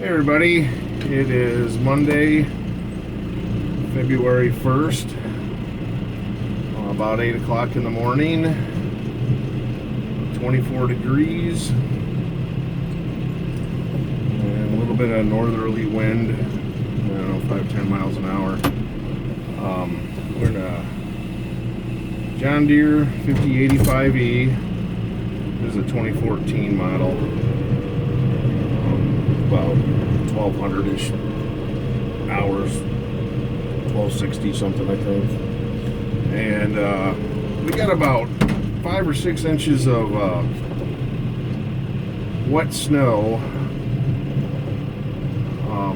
Hey everybody, it is Monday, February 1st, about 8 o'clock in the morning, 24 degrees, and a little bit of northerly wind, I don't know, 5-10 miles an hour. We're in a John Deere 5085E. This is a 2014 model. About 1200-ish hours, 1260 something I think, and we got about 5 or 6 inches of wet snow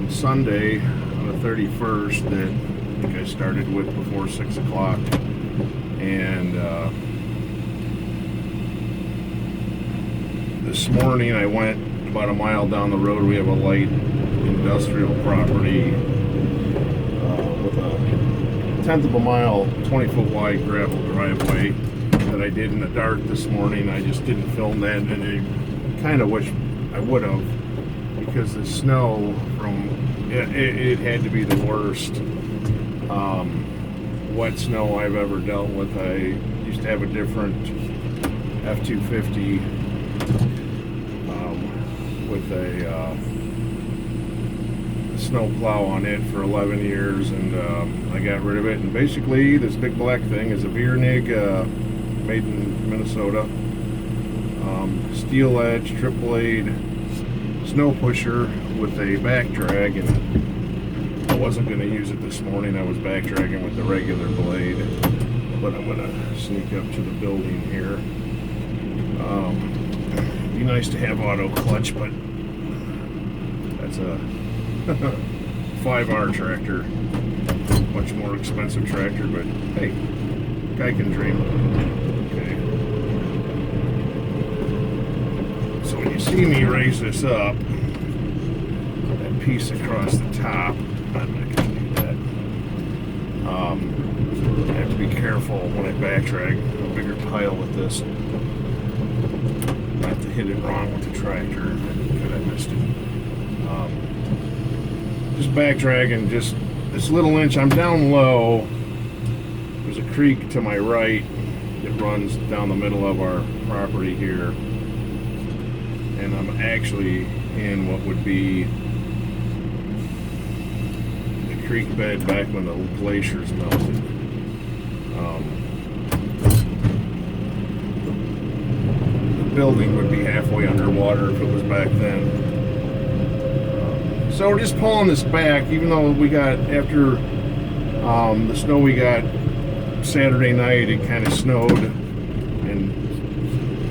Sunday on the 31st that I think I started with before 6 o'clock, and this morning I went about a mile down the road. We have a light industrial property with a 1/10 of a mile, 20-foot wide gravel driveway that I did in the dark this morning. I just didn't film that, and I kind of wish I would have, because the snow from it had to be the worst wet snow I've ever dealt with. I used to have a different F250 with a snow plow on it for 11 years, and I got rid of it. And basically this big black thing is a Virnig made in Minnesota, steel edge trip blade snow pusher with a back drag, and I wasn't going to use it this morning. I was back dragging with the regular blade, but I'm going to sneak up to the building here. Be nice to have auto clutch, but that's a 5R tractor, much more expensive tractor, but hey, guy can dream. Okay, so when you see me raise this up, that piece across the top, I'm not going to do that. I have to be careful when I back drag a bigger pile with this. Not to hit it wrong with the tractor. Could I missed it? Just back dragging just this little inch. I'm down low. There's a creek to my right that runs down the middle of our property here, and I'm actually in what would be the creek bed back when the glaciers melted. Building would be halfway underwater if it was back then. So we're just pulling this back, even though we got, after the snow we got Saturday night, it kind of snowed and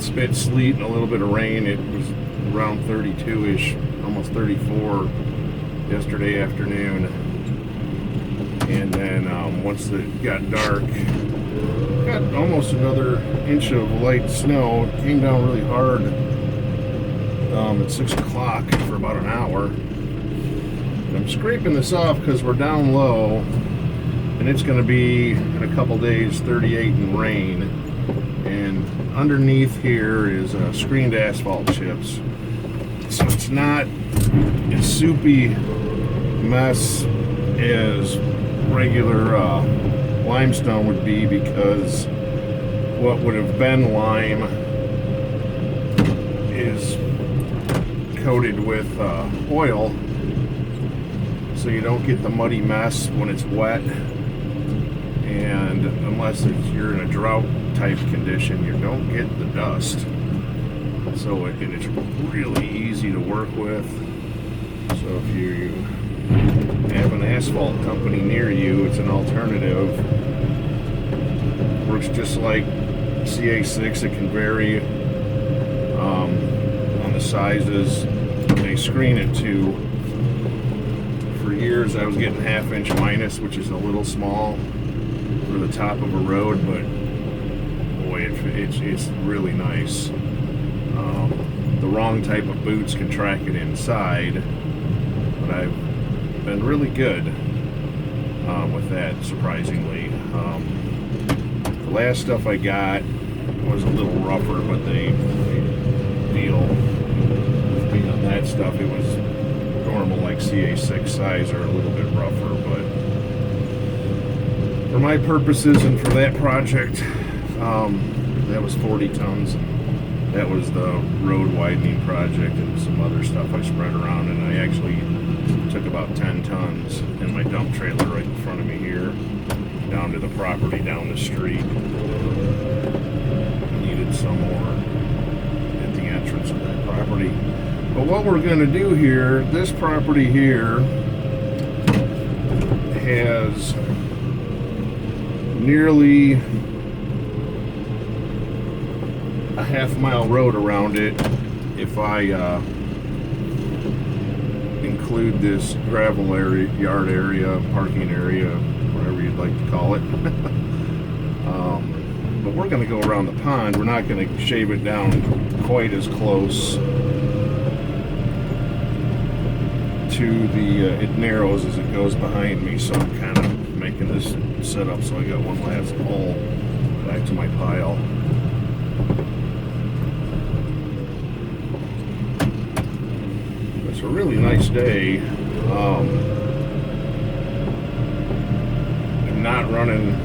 spit sleet and a little bit of rain. It was around 32-ish, almost 34 yesterday afternoon. And then once it got dark, got almost another inch of light snow. It came down really hard at 6 o'clock for about an hour. And I'm scraping this off because we're down low, and it's going to be in a couple days 38 and rain. And underneath here is screened asphalt chips, so it's not a soupy mess as regular limestone would be, because what would have been lime is coated with oil, so you don't get the muddy mess when it's wet, and unless you're in a drought type condition, you don't get the dust. So and it's really easy to work with. So if you have an asphalt company near you, it's an alternative. Works just like CA6. It can vary on the sizes they screen it to. For years I was getting 1/2 inch minus, which is a little small for the top of a road, but boy, it's really nice. The wrong type of boots can track it inside, but I've been really good with that, surprisingly. The last stuff I got was a little rougher, but they deal with me on that stuff. It was normal CA6 size are a little bit rougher, but for my purposes and for that project, that was 40 tons. That was the road widening project and some other stuff I spread around, and I actually took about 10 tons in my dump trailer right in front of me here, down to the property down the street. Needed some more at the entrance of that property. But what we're going to do here, this property here has nearly a half-mile road around it if I include this gravel area, yard area, parking area, whatever you'd like to call it. But we're going to go around the pond. We're not going to shave it down quite as close to the it narrows as it goes behind me, so I'm kind of making this setup so I got one last hole back to my pile. It's a really nice day. I'm not running,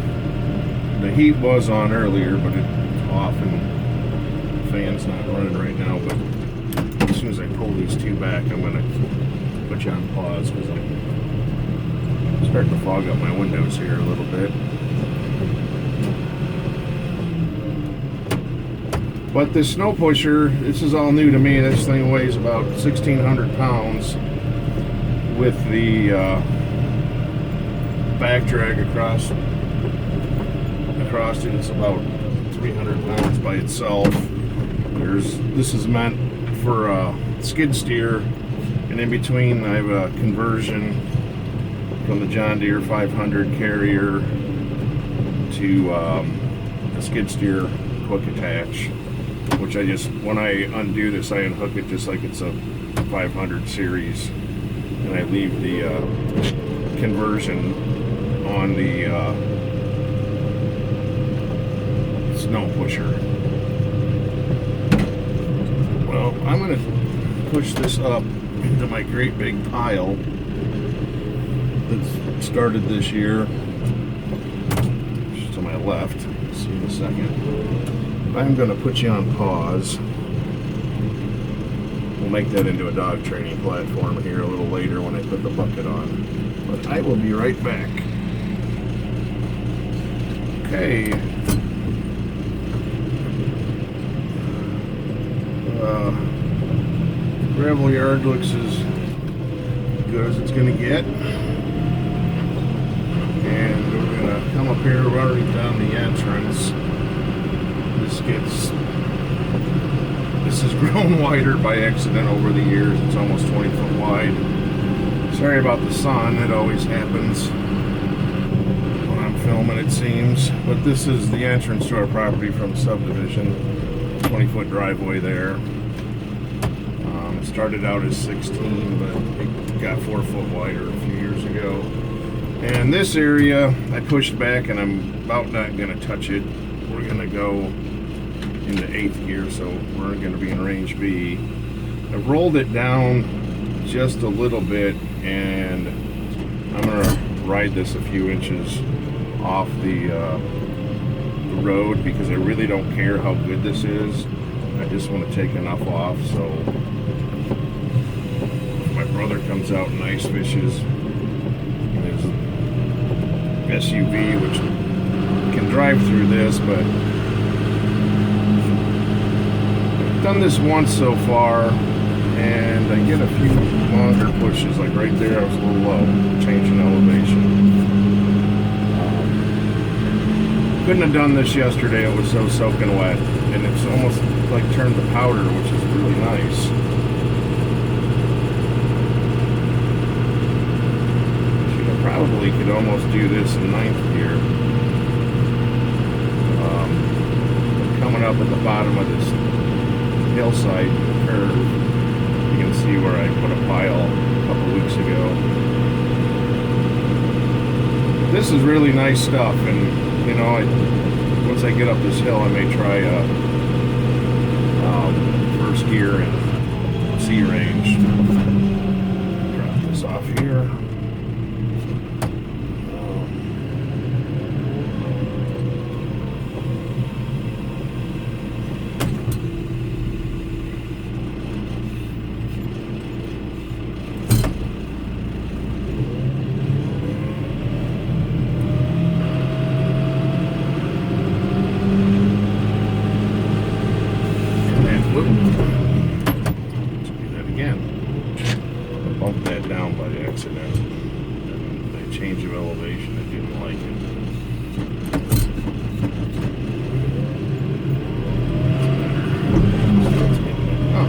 the heat was on earlier, but it's off and the fan's not running right now. But as soon as I pull these two back, I'm going to put you on pause because I'm starting to fog up my windows here a little bit. But this snow pusher, this is all new to me. This thing weighs about 1,600 pounds with the back drag across it. It's about 300 pounds by itself. This is meant for skid steer, and in between I have a conversion from the John Deere 500 carrier to a skid steer hook attach, which I just, when I undo this, I unhook it just like it's a 500 series, and I leave the conversion on the snow pusher. Well, I'm going to push this up into my great big pile that's started this year. Just to my left. See in a second. I'm going to put you on pause. We'll make that into a dog training platform here a little later when I put the bucket on. But I will be right back. Okay. Gravel yard looks as good as it's going to get. And we're going to come up here running down the entrance. This has grown wider by accident over the years. It's almost 20 foot wide. Sorry about the sun, it always happens when I'm filming, it seems. But this is the entrance to our property from the subdivision. 20-foot driveway there. It started out as 16, but it got 4 foot wider a few years ago. And this area I pushed back, and I'm about not going to touch it. We're going to go into 8th gear, so we're going to be in range B. I've rolled it down just a little bit, and I'm going to ride this a few inches off the road because I really don't care how good this is. I just want to take enough off so if my brother comes out and ice fishes in his SUV, which can drive through this, but I've done this once so far, and I get a few longer pushes. Like right there, I was a little low, changing elevation. Couldn't have done this yesterday. It was so soaking wet, and it's almost like turned to powder, which is really nice. I probably could almost do this in 9th gear. Coming up at the bottom of this hillside curve, you can see where I put a pile a couple weeks ago. This is really nice stuff, and you know, once I get up this hill, I may try first gear and C range. Drop this this off here. Bumped that down by accident. And the change of elevation, I didn't like it. Oh.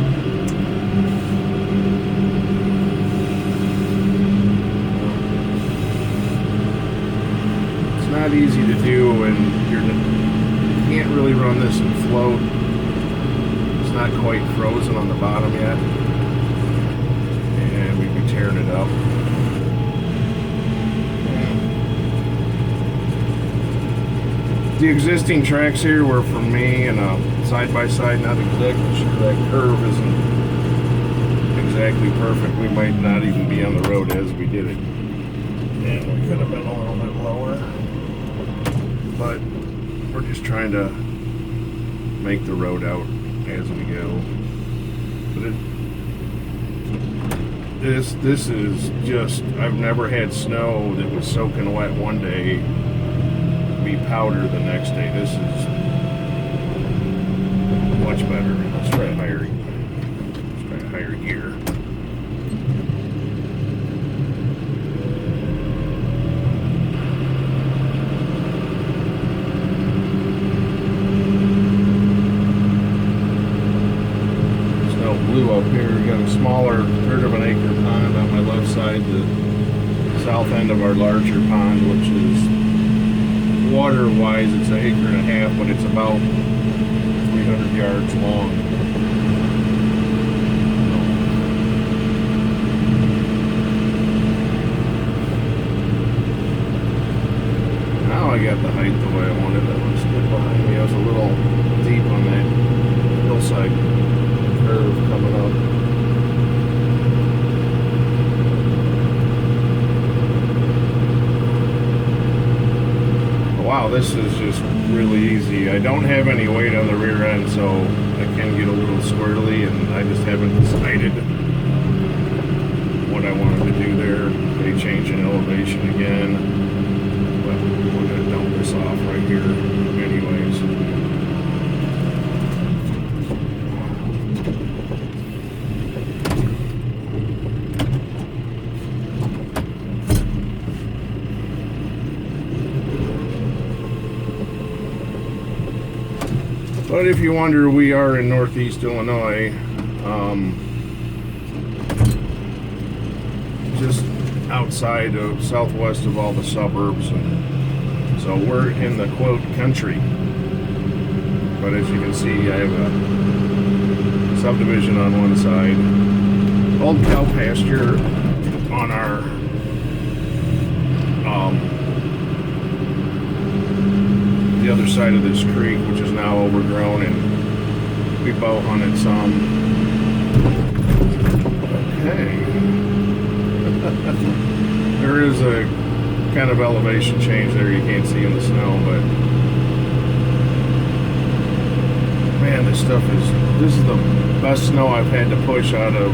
It's not easy to do, and you can't really run this and float. It's not quite frozen on the bottom yet. Tearing it up. The existing tracks here were from me and a side-by-side, not exactly sure that curve isn't exactly perfect. We might not even be on the road as we did it. And we could have been a little bit lower. But we're just trying to make the road out as we go. But this is just, I've never had snow that was soaking wet one day be powder the next day. This is much better. Let's try a higher gear. Snow blue up here. We got a smaller third of an acre pond on my left side, the south end of our larger pond, which is water-wise, it's an acre and a half, but it's about 300 yards long. Now I got the height the way I wanted. That looks good behind me. I was a little deep on that hillside curve coming up. Wow, this is just really easy. I don't have any weight on the rear end, so I can get a little squirrely, and I just haven't decided what I wanted to do there. They change in elevation again, but we're going to dump this off right here anyways. But if you wonder, we are in Northeast Illinois, just outside of southwest of all the suburbs, and so we're in the quote country. But as you can see, I have a subdivision on one side, old cow pasture on our the other side of this creek, which is now overgrown, and we bow hunted some. Okay. There is a kind of elevation change there you can't see in the snow, but man, this is the best snow I've had to push out of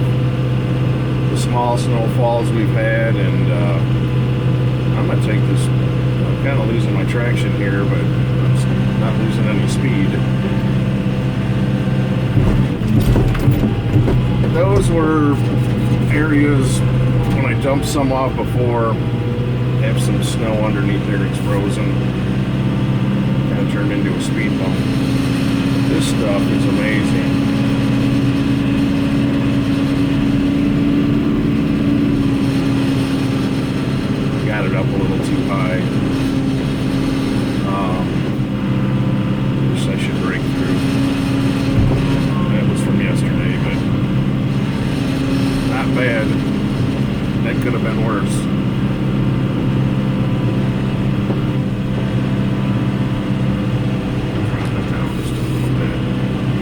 the small snowfalls we've had, and I'm gonna take this. I'm kind of losing my traction here, but I'm not losing any speed. Those were areas when I dumped some off before, have some snow underneath there, it's frozen, kind of turned into a speed bump. This stuff is amazing. Got it up a little too high. Wish I should break through. That was from yesterday, but not bad. That could have been worse. Drop that down just a little bit.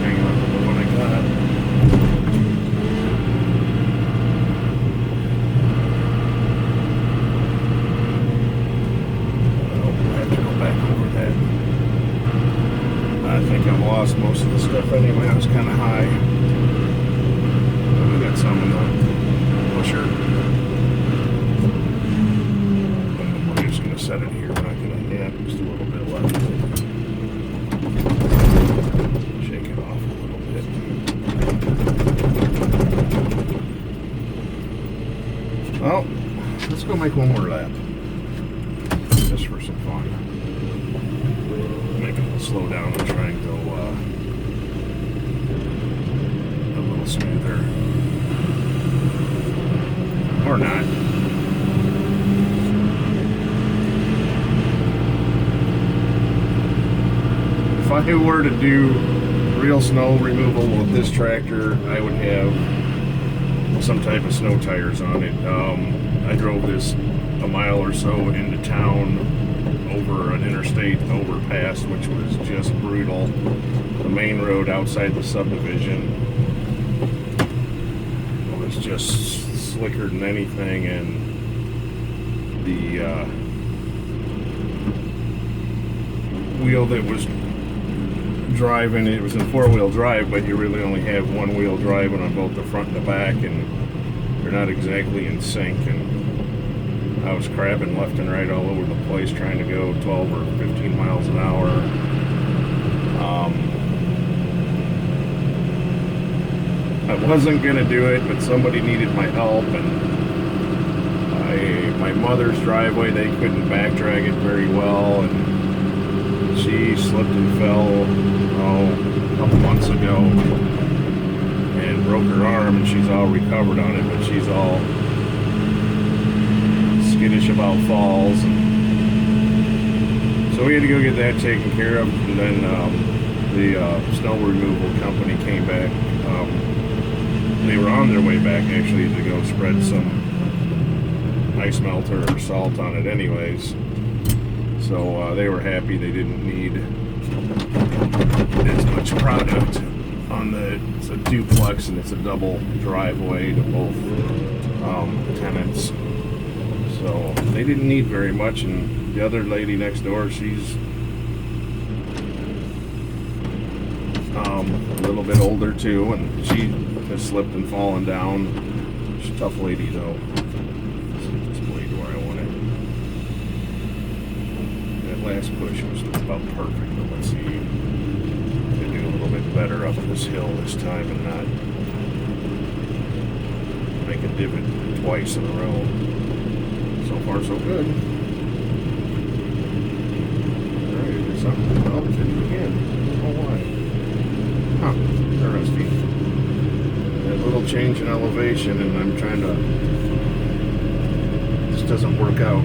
Hang on to what I got. was kind of high. We got some in the pusher. We're just going to set it here. We're not going to, yeah, just a little bit left. Shake it off a little bit. Well, let's go make one more lap. Just for some fun. Make it slow down and try and go a little smoother. Or not. If I were to do real snow removal with this tractor, I would have some type of snow tires on it. I drove this a mile or so into town over an interstate overpass, which was just brutal. The main road outside the subdivision was just slicker than anything, and the wheel that was driving, it was in four-wheel drive, but you really only have one wheel driving on both the front and the back, and they're not exactly in sync, and I was crabbing left and right all over the place trying to go 12 or 15 miles an hour. I wasn't going to do it, but somebody needed my help, and my mother's driveway, they couldn't back drag it very well, and she slipped and fell a couple months ago and broke her arm, and she's all recovered on it, but she's all skittish about falls, and so we had to go get that taken care of. And then the snow removal company came back. They were on their way back actually to go spread some ice melter or salt on it anyways, so they were happy they didn't need as much product on it's a duplex, and it's a double driveway to both tenants. So they didn't need very much, and the other lady next door, she's a little bit older too, and she has slipped and fallen down. She's a tough lady though. Let's get this blade where I want it. That last push was about perfect, but let's see. I'm gonna do a little bit better up this hill this time and not make a divot twice in a row. So far, so good. Alright, there's something. Oh, it's hitting again. I don't know why. Huh, interesting. That little change in elevation, and I'm trying to. This doesn't work out.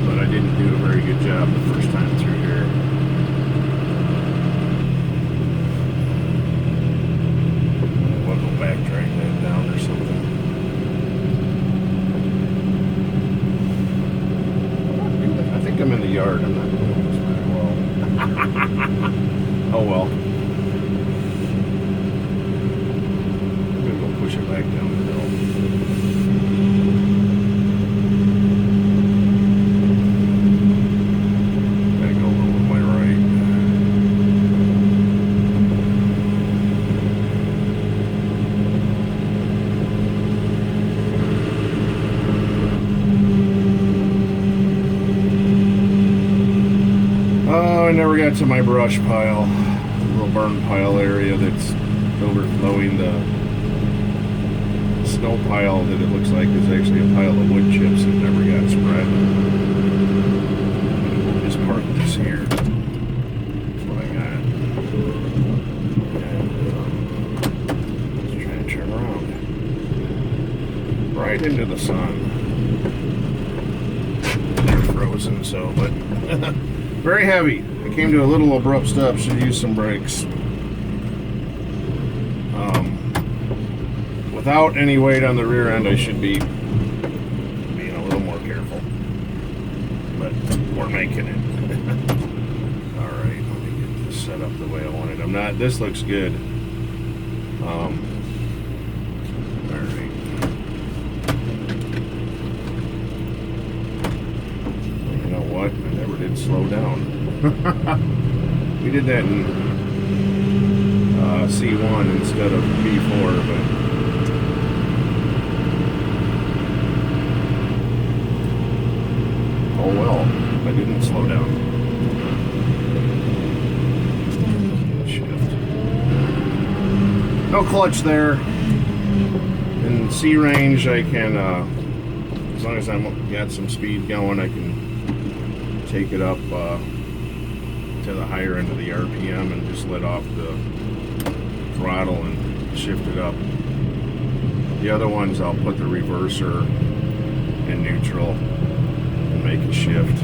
But I didn't do a very good job the first time through here. I'll go back, drag that down or something. I'm in the yard. I'm not doing this very well. Oh well. I'm gonna go push it back down the hill. Gotta go a little to my right. I never got to my brush pile, little burn pile area that's overflowing. The snow pile that it looks like is actually a pile of wood chips that never got spread. We'll just park this here. That's what I got. And let's try and turn around. Right into the sun. They're frozen, so, but very heavy. I came to a little abrupt stop, should use some brakes. Without any weight on the rear end, I should be being a little more careful. But we're making it. Alright, let me get this set up the way I want it. This looks good. Alright. You know what? I never did slow down. We did that in C1 instead of B4, but oh well, I didn't slow down. Shift. No clutch there. In C range, I can, as long as I've got some speed going, I can take it up to the higher end of the RPM and just let off the throttle and shift it up. The other ones, I'll put the reverser in neutral and make a shift.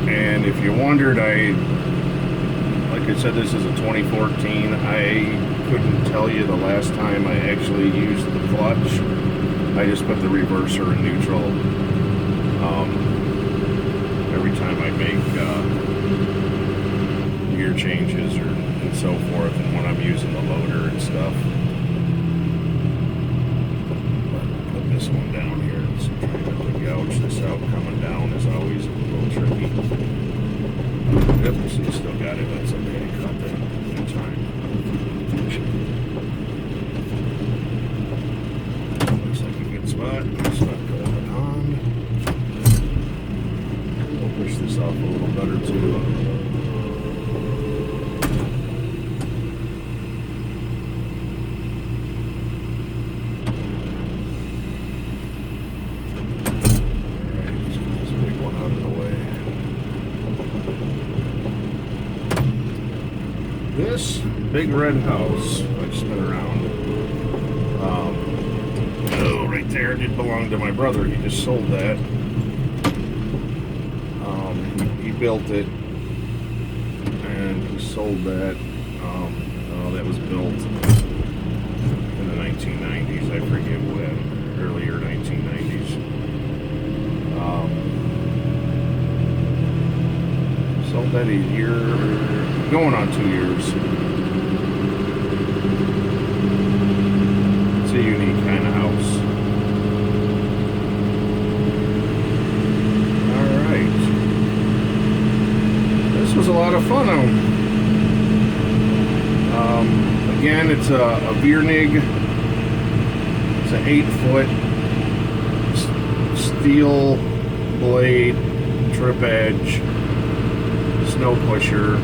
And if you wondered, like I said, this is a 2014. I couldn't tell you the last time I actually used the clutch. I just put the reverser in neutral every time I make gear changes and so forth, and when I'm using the loader and stuff. Put this one down here. So trying not to gouge this out. Coming down is always a little tricky. Yep, so you still got it. That's okay. Cut that in time. Looks like a good spot. Start going on. We'll push this off a little better too. Alright, let's get this big one out of the way. This big red house I've spin around. Oh, right there, did belong to my brother. He just sold that. He built it and he sold that. That was built in the 1990s. I forget when, earlier 1990s. Sold that a year, going on 2 years. It's a unique kind of house. Alright. This was a lot of fun. Again, it's a Virnig. It's an 8-foot steel blade trip edge snow pusher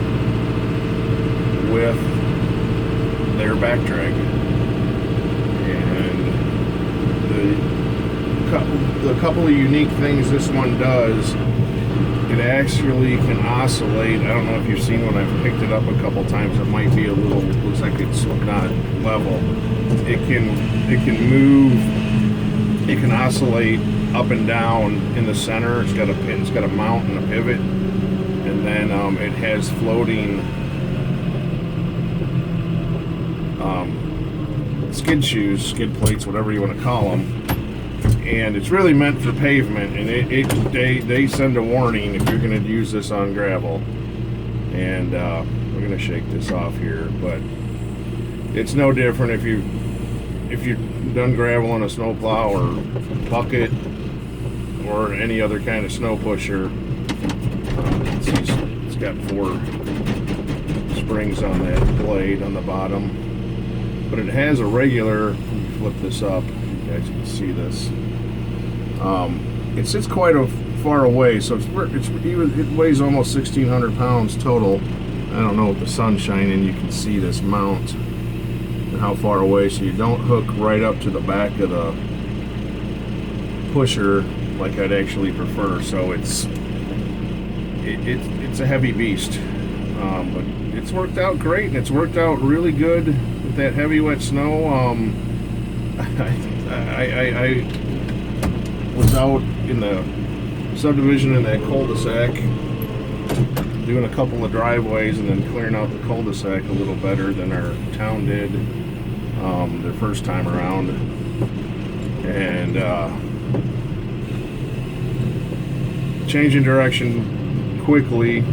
with their back drag. And the couple of unique things this one does, it actually can oscillate. I don't know if you've seen when I've picked it up a couple times, it might be a little, looks like it's not level. It can move, it can oscillate up and down in the center. It's got a mount and a pivot, and then it has floating skid shoes, skid plates, whatever you want to call them. And it's really meant for pavement, and they send a warning if you're going to use this on gravel. And we're going to shake this off here, but it's no different if you've done gravel on a snowplow or bucket or any other kind of snow pusher. It's got 4 springs on that blade on the bottom, but it has a regular. Let me flip this up. You guys can see this. It sits quite far away, so it weighs almost 1,600 pounds total. I don't know, with the sun shining, you can see this mount and how far away, so you don't hook right up to the back of the pusher like I'd actually prefer. So it's a heavy beast, but it's worked out great, and it's worked out really good with that heavy wet snow. I was out in the subdivision in that cul-de-sac doing a couple of driveways and then clearing out the cul-de-sac a little better than our town did their first time around. And changing direction quickly.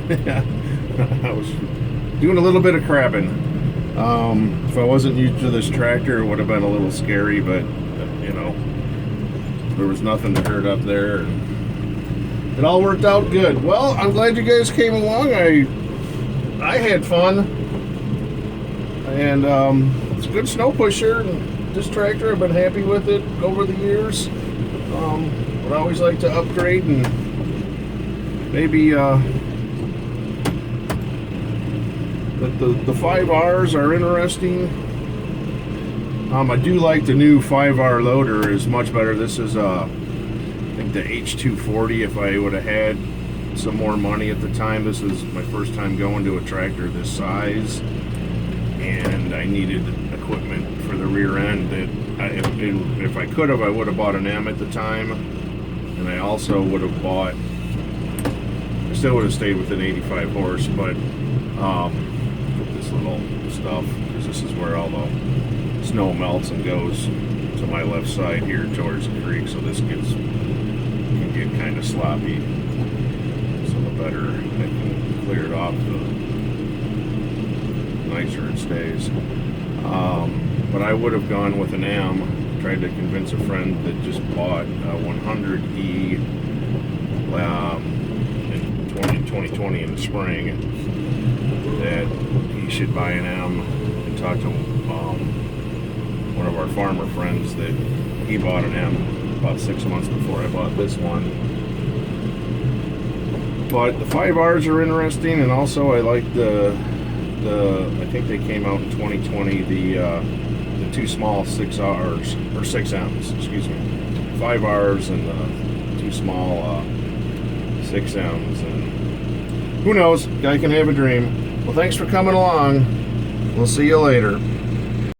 I was doing a little bit of crabbing. If I wasn't used to this tractor, it would have been a little scary, but you know, there was nothing to hurt up there. And it all worked out good. Well, I'm glad you guys came along. I had fun, and it's a good snow pusher. And this tractor, I've been happy with it over the years. Would always like to upgrade, and maybe the 5Rs are interesting. I do like the new 5R loader, is much better. This is I think the H240. If I would have had some more money at the time, this was my first time going to a tractor this size, and I needed equipment for the rear end that if I could have, I would have bought an M at the time, and I also would have bought, I still would have stayed with an 85 horse, but this little stuff, because this is where all the snow melts and goes to my left side here towards the creek, so this can get kind of sloppy. So the better I can clear it off, the nicer it stays. But I would have gone with an M. Tried to convince a friend that just bought a 100E in 2020 in the spring that he should buy an M, and talk to one of our farmer friends that he bought an M about 6 months before I bought this one. But the 5Rs are interesting, and also I like the I think they came out in 2020, the two small 6Rs, or 6Ms, excuse me, 5Rs and the two small 6Ms, and who knows, guy can have a dream. Well, thanks for coming along. We'll see you later.